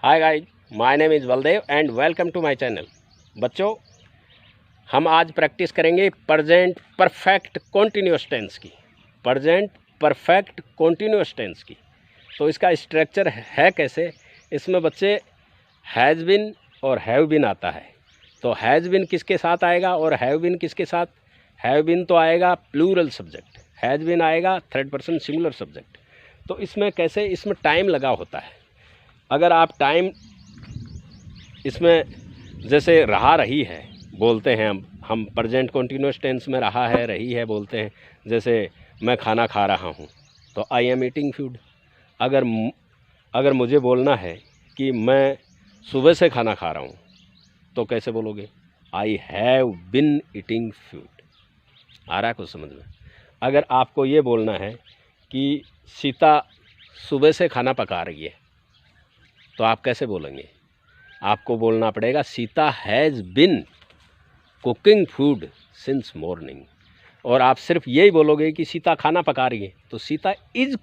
Hi guys, my name is Baldev and welcome to my channel. बच्चों, हम आज practice करेंगे प्रेजेंट परफेक्ट कॉन्टिन्यूअस टेंस की। प्रेजेंट परफेक्ट कॉन्टिन्यूअस टेंस की तो इसका स्ट्रक्चर है कैसे। इसमें बच्चे हैज़ बिन और हैव बिन आता है। तो हैज़ बिन किसके साथ आएगा और हैव बिन किसके साथ। हैव बिन तो आएगा प्लूरल सब्जेक्ट, हैज़ बिन आएगा थर्ड पर्सन सिंगुलर सब्जेक्ट। तो इसमें कैसे, इसमें टाइम लगा होता है। अगर आप टाइम इसमें जैसे रहा रही है बोलते हैं, हम प्रेजेंट कॉन्टिन्यूअस टेंस में रहा है रही है बोलते हैं। जैसे मैं खाना खा रहा हूँ तो आई एम ईटिंग फूड। अगर मुझे बोलना है कि मैं सुबह से खाना खा रहा हूँ तो कैसे बोलोगे, I have been eating food. आ रहा है कुछ समझ में। अगर आपको ये बोलना है कि सीता सुबह से खाना पका रही है तो आप कैसे बोलेंगे, आपको बोलना पड़ेगा Sita has been cooking food since morning. और आप सिर्फ यही बोलोगे कि सीता खाना पका रही है तो Sita is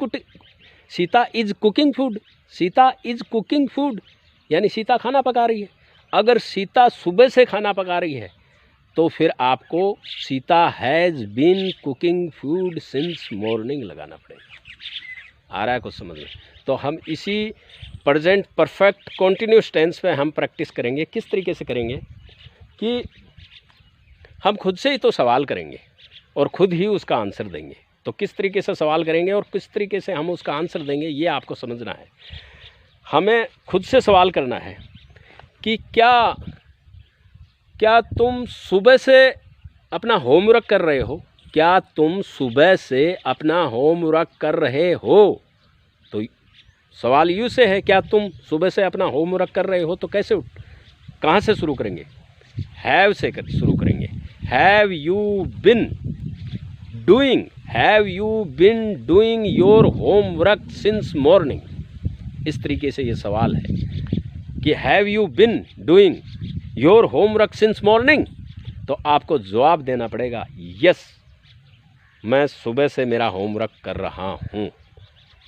cooking food, Sita is cooking food यानी सीता खाना पका रही है। अगर सीता सुबह से खाना पका रही है तो फिर आपको Sita has been cooking food since morning लगाना पड़ेगा। आ रहा है कुछ समझ में। तो हम इसी प्रेजेंट परफेक्ट कॉन्टिन्यूअस टेंस पे हम प्रैक्टिस करेंगे। किस तरीके से करेंगे कि हम खुद से ही तो सवाल करेंगे और खुद ही उसका आंसर देंगे। तो किस तरीके से सवाल करेंगे और किस तरीके से हम उसका आंसर देंगे ये आपको समझना है। हमें खुद से सवाल करना है कि क्या तुम सुबह से अपना होमवर्क कर रहे हो। क्या तुम सुबह से अपना होमवर्क कर रहे हो। तो सवाल यू से है, क्या तुम सुबह से अपना होमवर्क कर रहे हो। तो कैसे, कहाँ से शुरू करेंगे, हैव से शुरू करेंगे। Have you been doing your homework since morning. इस तरीके से ये सवाल है कि have you been doing your homework since morning. तो आपको जवाब देना पड़ेगा यस, मैं सुबह से मेरा होमवर्क कर रहा हूँ।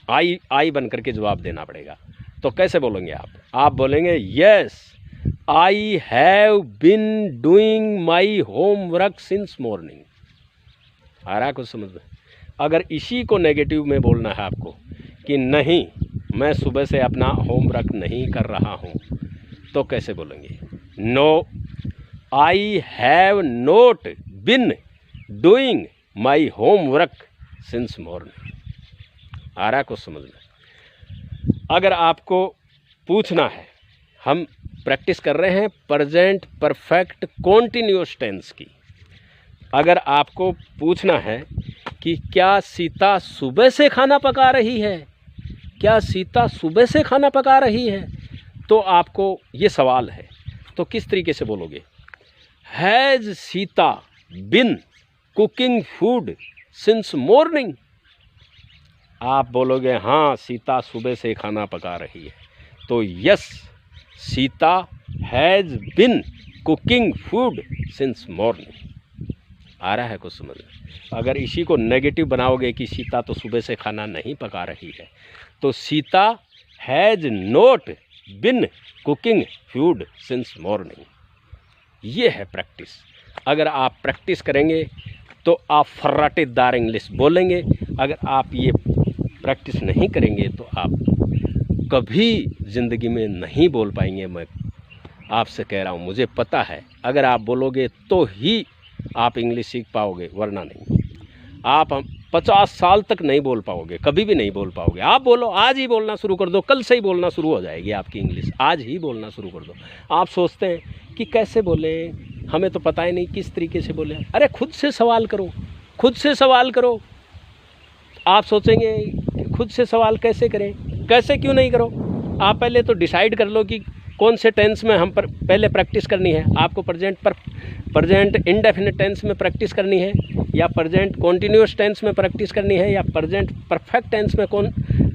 आई बन करके जवाब देना पड़ेगा। तो कैसे बोलेंगे आप बोलेंगे yes I have been doing my homework since morning. आ रहा है कुछ समझ में। अगर इसी को नेगेटिव में बोलना है आपको कि नहीं मैं सुबह से अपना होमवर्क नहीं कर रहा हूँ तो कैसे बोलेंगे, no I have not been doing my homework since morning. आ रहा है कुछ समझ में। अगर आपको पूछना है, हम प्रैक्टिस कर रहे हैं प्रेजेंट परफेक्ट कॉन्टिन्यूअस टेंस की। अगर आपको पूछना है कि क्या सीता सुबह से खाना पका रही है, क्या सीता सुबह से खाना पका रही है, तो आपको ये सवाल है तो किस तरीके से बोलोगे, has Sita been cooking food since morning. आप बोलोगे हाँ सीता सुबह से खाना पका रही है तो yes Sita has been cooking food since morning. आ रहा है कुछ समझ में। अगर इसी को नेगेटिव बनाओगे कि सीता तो सुबह से खाना नहीं पका रही है तो Sita has not been cooking food since morning. ये है प्रैक्टिस। अगर आप प्रैक्टिस करेंगे तो आप फर्राटेदार इंग्लिश बोलेंगे। अगर आप ये प्रैक्टिस नहीं करेंगे तो आप कभी ज़िंदगी में नहीं बोल पाएंगे। मैं आपसे कह रहा हूँ, मुझे पता है। अगर आप बोलोगे तो ही आप इंग्लिश सीख पाओगे, वरना नहीं। आप 50 साल तक नहीं बोल पाओगे, कभी भी नहीं बोल पाओगे। आप बोलो, आज ही बोलना शुरू कर दो, कल से ही बोलना शुरू हो जाएगी आपकी इंग्लिश। आज ही बोलना शुरू कर दो। आप सोचते हैं कि कैसे बोलें, हमें तो पता ही नहीं किस तरीके से बोलें। अरे खुद से सवाल करो, खुद से सवाल करो। आप सोचेंगे कि खुद से सवाल कैसे करें, कैसे क्यों नहीं करो। आप पहले तो डिसाइड कर लो कि कौन से टेंस में हम पहले प्रैक्टिस करनी है। आपको प्रेजेंट इंडेफिनिट टेंस में प्रैक्टिस करनी है, या प्रेजेंट कॉन्टिन्यूअस टेंस में प्रैक्टिस करनी है, या प्रेजेंट परफेक्ट टेंस में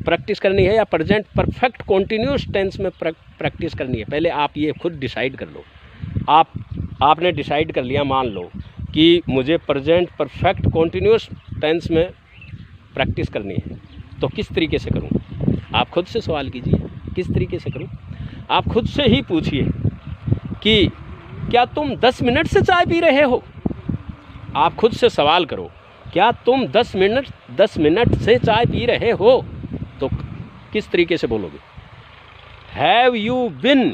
प्रैक्टिस करनी है, या प्रेजेंट परफेक्ट कॉन्टिन्यूअस टेंस में प्रैक्टिस करनी है। पहले आप ये खुद डिसाइड कर लो। आपने डिसाइड कर लिया, मान लो कि मुझे प्रेजेंट परफेक्ट कॉन्टिन्यूअस टेंस में प्रैक्टिस करनी है तो किस तरीके से करूँ। आप खुद से सवाल कीजिए। किस तरीके से करूं? आप खुद से ही पूछिए कि क्या तुम 10 मिनट से चाय पी रहे हो? आप खुद से सवाल करो, क्या तुम 10 मिनट से चाय पी रहे हो? तो किस तरीके से बोलोगे? Have you been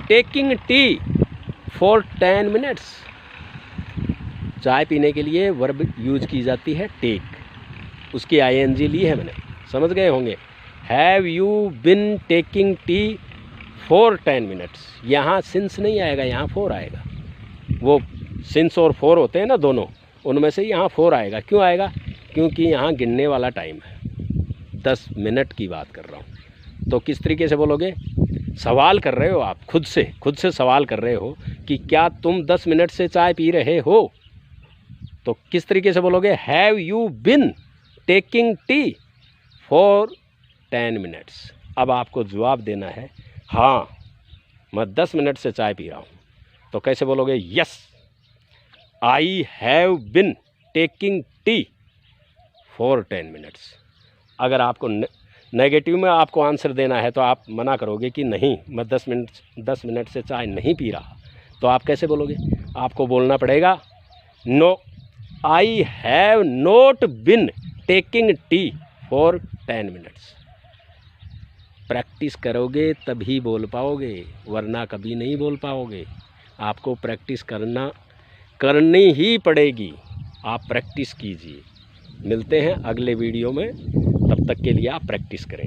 taking tea for 10 minutes? चाय पीने के लिए वर्ब यूज की जाती है टेक, उसकी ING ली है मैंने, समझ गए होंगे। Have you been taking tea for 10 minutes, यहाँ सिंस नहीं आएगा, यहाँ फोर आएगा। वो सिंस और फोर होते हैं ना दोनों, उनमें से यहाँ फोर आएगा। क्यों आएगा? क्योंकि यहाँ गिनने वाला टाइम है, 10 मिनट की बात कर रहा हूँ। तो किस तरीके से बोलोगे? सवाल कर रहे हो आप खुद से सवाल कर रहे हो कि क्या तुम 10 मिनट से चाय पी रहे हो? तो किस तरीके से बोलोगे? Have you been taking tea for 10 minutes. अब आपको जवाब देना है, हाँ मैं 10 मिनट से चाय पी रहा हूँ। तो कैसे बोलोगे? Yes I have bin taking tea for 10 minutes. अगर आपको नेगेटिव में आपको आंसर देना है तो आप मना करोगे कि नहीं, मैं 10 मिनट से चाय नहीं पी रहा। तो आप कैसे बोलोगे? आपको बोलना पड़ेगा, no I have not been taking tea for 10 minutes. Practice करोगे तभी बोल पाओगे, वरना कभी नहीं बोल पाओगे। आपको प्रैक्टिस करनी ही पड़ेगी। आप प्रैक्टिस कीजिए। मिलते हैं अगले वीडियो में, तब तक के लिए आप प्रैक्टिस करें।